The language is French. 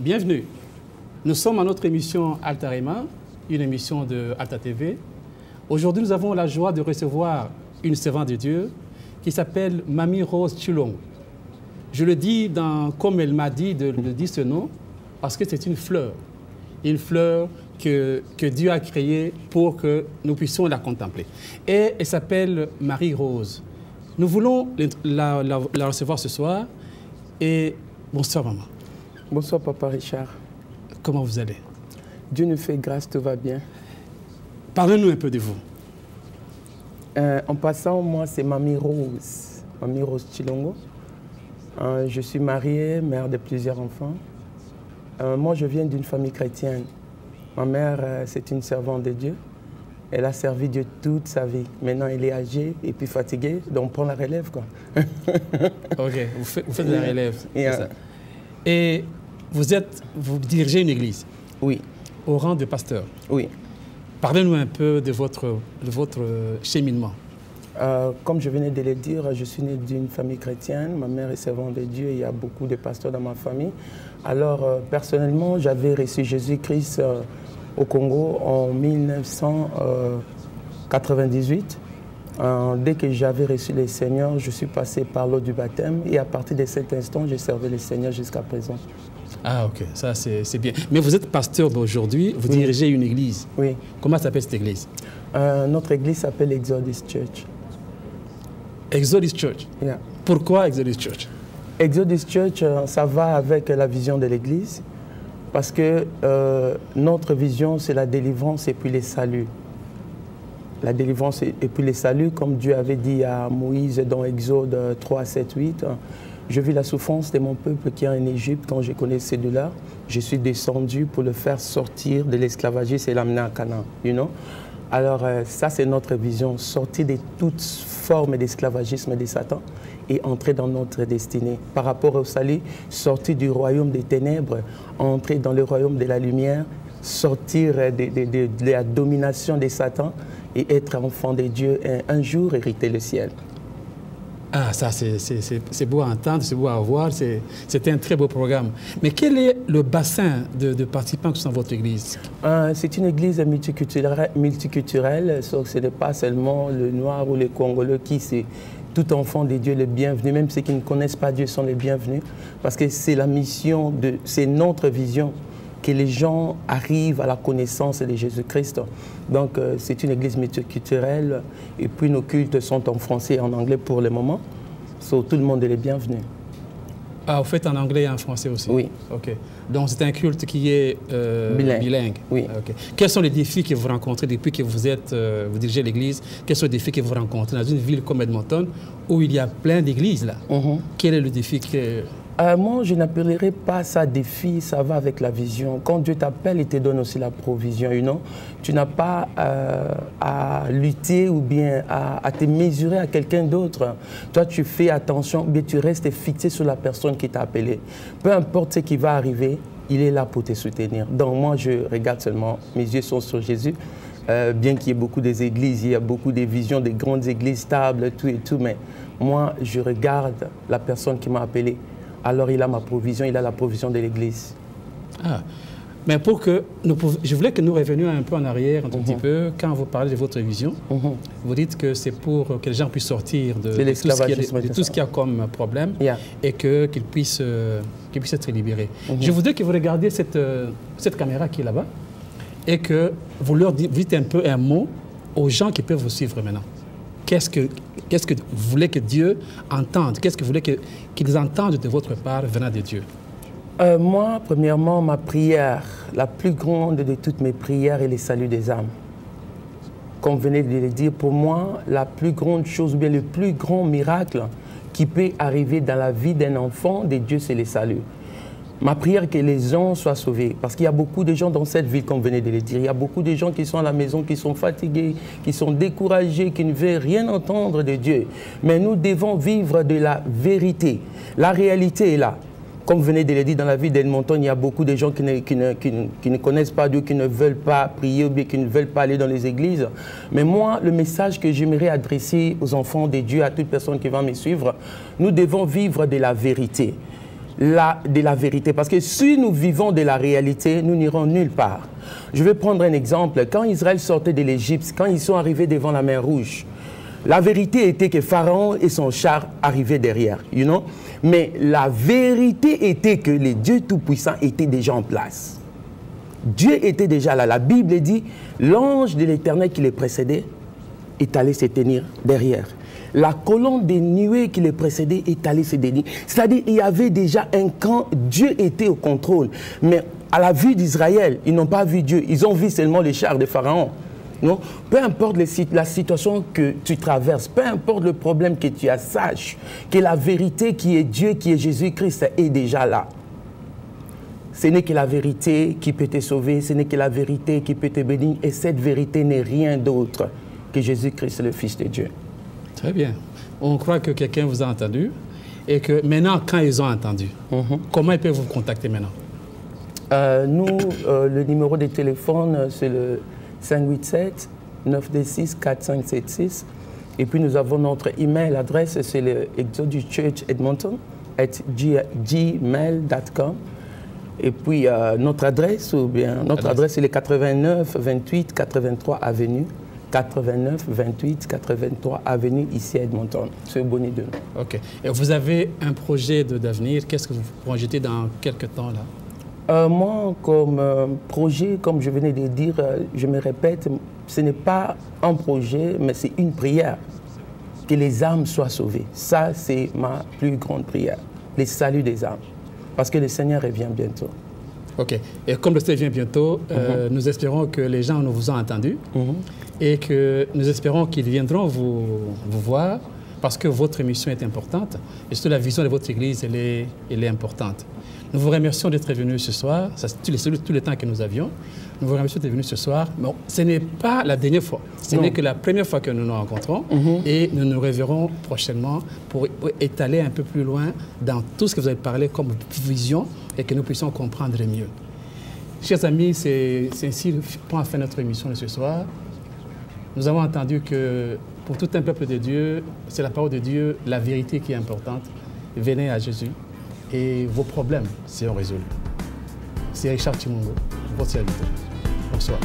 Bienvenue. Nous sommes à notre émission Altarema, une émission de Alta TV. Aujourd'hui, nous avons la joie de recevoir une servante de Dieu qui s'appelle Mamie Rose Tshilongo. Je le dis comme elle m'a dit de dire ce nom, parce que c'est une fleur que Dieu a créée pour que nous puissions la contempler. Et elle s'appelle Marie Rose. Nous voulons la recevoir ce soir. Et bonsoir maman. Bonsoir papa Richard. Comment vous allez? Dieu nous fait grâce, tout va bien. Parlez-nous un peu de vous. En passant, moi c'est Mamie Rose Tshilongo. Je suis mariée, mère de plusieurs enfants. Moi je viens d'une famille chrétienne. Ma mère c'est une servante de Dieu. Elle a servi Dieu toute sa vie. Maintenant elle est âgée et puis fatiguée, donc on prend la relève quoi. Ok, vous faites de la relève. Yeah. Et vous dirigez une église? Oui. Au rang de pasteur? Oui. Parlez-nous un peu de votre cheminement. Comme je venais de le dire, je suis né d'une famille chrétienne. Ma mère est servante de Dieu. Il y a beaucoup de pasteurs dans ma famille. Alors, personnellement, j'avais reçu Jésus-Christ au Congo en 1998. Dès que j'avais reçu le Seigneur, je suis passé par l'eau du baptême. Et à partir de cet instant, j'ai servi le Seigneur jusqu'à présent. Ah, ok. Ça, c'est bien. Mais vous êtes pasteur d'aujourd'hui. Vous dirigez une église. Oui. Comment s'appelle cette église? Notre église s'appelle Exodus Church. Exodus Church. Yeah. Pourquoi Exodus Church? Exodus Church, ça va avec la vision de l'église parce que notre vision, c'est la délivrance et puis les saluts. La délivrance et puis les saluts, comme Dieu avait dit à Moïse dans Exode 3, 7, 8. Je vis la souffrance de mon peuple qui est en Égypte. Quand je connais ces deux-là, je suis descendu pour le faire sortir de l'esclavagisme et l'amener à Canaan. You know? Alors ça, c'est notre vision, sortir de toute forme d'esclavagisme de Satan et entrer dans notre destinée. Par rapport au salut, sortir du royaume des ténèbres, entrer dans le royaume de la lumière, sortir de la domination de Satan et être enfant de Dieu et un jour hériter le ciel. Ah, ça, c'est beau à entendre, c'est beau à voir, c'était un très beau programme. Mais quel est le bassin de participants qui sont dans votre église? C'est une église multiculturelle, sauf que ce n'est pas seulement le noir ou le congolais qui c'est tout enfant de Dieu le bienvenu, même ceux qui ne connaissent pas Dieu sont les bienvenus, parce que c'est la mission, c'est notre vision, que les gens arrivent à la connaissance de Jésus-Christ. Donc c'est une église multiculturelle et puis nos cultes sont en français et en anglais pour le moment. So, tout le monde est le bienvenu. Ah, vous faites en anglais et en français aussi? Oui. Ok. Donc c'est un culte qui est bilingue? Oui. Okay. Quels sont les défis que vous rencontrez depuis que vous dirigez l'église? Quels sont les défis que vous rencontrez dans une ville comme Edmonton où il y a plein d'églises là? Quel est le défi que... Moi, je n'appellerais pas ça défi, ça va avec la vision. Quand Dieu t'appelle, il te donne aussi la provision. You know? Tu n'as pas à lutter ou bien à te mesurer à quelqu'un d'autre. Toi, tu fais attention, mais tu restes fixé sur la personne qui t'a appelé. Peu importe ce qui va arriver, il est là pour te soutenir. Donc moi, je regarde seulement, mes yeux sont sur Jésus. Bien qu'il y ait beaucoup d'églises, il y a beaucoup de visions, des grandes églises stables, tout et tout, mais moi, je regarde la personne qui m'a appelé. Alors il a ma provision, il a la provision de l'Église. Ah. Mais je voulais que nous revenions un peu en arrière, un tout petit peu, quand vous parlez de votre vision. Vous dites que c'est pour que les gens puissent sortir de tout ce qu'il y a comme problème et qu'ils puissent être libérés. Je voudrais que vous regardiez cette caméra qui est là-bas et que vous leur dites un peu un mot aux gens qui peuvent vous suivre maintenant. Qu'est-ce que vous voulez que Dieu entende? Qu'est-ce que vous voulez qu'ils entendent de votre part venant de Dieu? Moi, premièrement, ma prière, la plus grande de toutes mes prières est le salut des âmes. Comme vous venez de le dire, pour moi, la plus grande chose, ou bien le plus grand miracle qui peut arriver dans la vie d'un enfant de Dieu, c'est le salut. Ma prière est que les gens soient sauvés, parce qu'il y a beaucoup de gens dans cette ville, comme vous venez de le dire. Il y a beaucoup de gens qui sont à la maison, qui sont fatigués, qui sont découragés, qui ne veulent rien entendre de Dieu. Mais nous devons vivre de la vérité. La réalité est là. Comme vous venez de le dire, dans la ville d'Edmonton, il y a beaucoup de gens qui ne connaissent pas Dieu, qui ne veulent pas prier ou bien qui ne veulent pas aller dans les églises. Mais moi, le message que j'aimerais adresser aux enfants de Dieu, à toute personne qui va me suivre, nous devons vivre de la vérité. de la vérité. Parce que si nous vivons de la réalité, nous n'irons nulle part. Je vais prendre un exemple. Quand Israël sortait de l'Égypte, quand ils sont arrivés devant la mer Rouge, la vérité était que Pharaon et son char arrivaient derrière, you know? Mais la vérité était que le Dieu Tout-Puissant était déjà en place. Dieu était déjà là. La Bible dit, l'ange de l'Éternel qui les précédait est allé se tenir derrière. La colonne des nuées qui les précédait est allée se tenir. C'est-à-dire qu'il y avait déjà un camp, Dieu était au contrôle. Mais à la vue d'Israël, ils n'ont pas vu Dieu. Ils ont vu seulement les chars de Pharaon. Non? Peu importe la situation que tu traverses, peu importe le problème que tu as, sache que la vérité qui est Dieu, qui est Jésus-Christ, est déjà là. Ce n'est que la vérité qui peut te sauver, ce n'est que la vérité qui peut te bénir, et cette vérité n'est rien d'autre que Jésus-Christ, le Fils de Dieu. Très bien. On croit que quelqu'un vous a entendu, et que maintenant, quand ils ont entendu, comment ils peuvent vous contacter maintenant? Le numéro de téléphone, c'est le 587-926-4576. Et puis nous avons notre email adresse, c'est le exoduschurchedmonton@gmail.com. Et puis notre adresse, c'est le 89 28 83 avenue. 89 28 83 avenue ici à Edmonton, c'est Bonnie de nous. Ok. Et vous avez un projet d'avenir, qu'est-ce que vous projetez dans quelques temps là? Moi, comme projet, comme je venais de dire, je me répète, ce n'est pas un projet, mais c'est une prière. Que les âmes soient sauvées. Ça, c'est ma plus grande prière. Le salut des âmes. Parce que le Seigneur revient bientôt. Ok. Et comme le Seigneur vient bientôt, nous espérons que les gens nous vous ont entendu et que nous espérons qu'ils viendront vous voir parce que votre mission est importante et surtout la vision de votre Église, elle est importante. Nous vous remercions d'être venus ce soir, tous les temps que nous avions. Nous vous remercions d'être venus ce soir. Bon, ce n'est pas la dernière fois, ce n'est que la première fois que nous nous rencontrons et nous nous reverrons prochainement pour étaler un peu plus loin dans tout ce que vous avez parlé comme vision et que nous puissions comprendre mieux. Chers amis, c'est ainsi que prend fin notre émission de ce soir. Nous avons entendu que pour tout un peuple de Dieu, c'est la parole de Dieu, la vérité qui est importante. Venez à Jésus et vos problèmes seront résolus. C'est Richard Chimungo, votre serviteur. Bonsoir.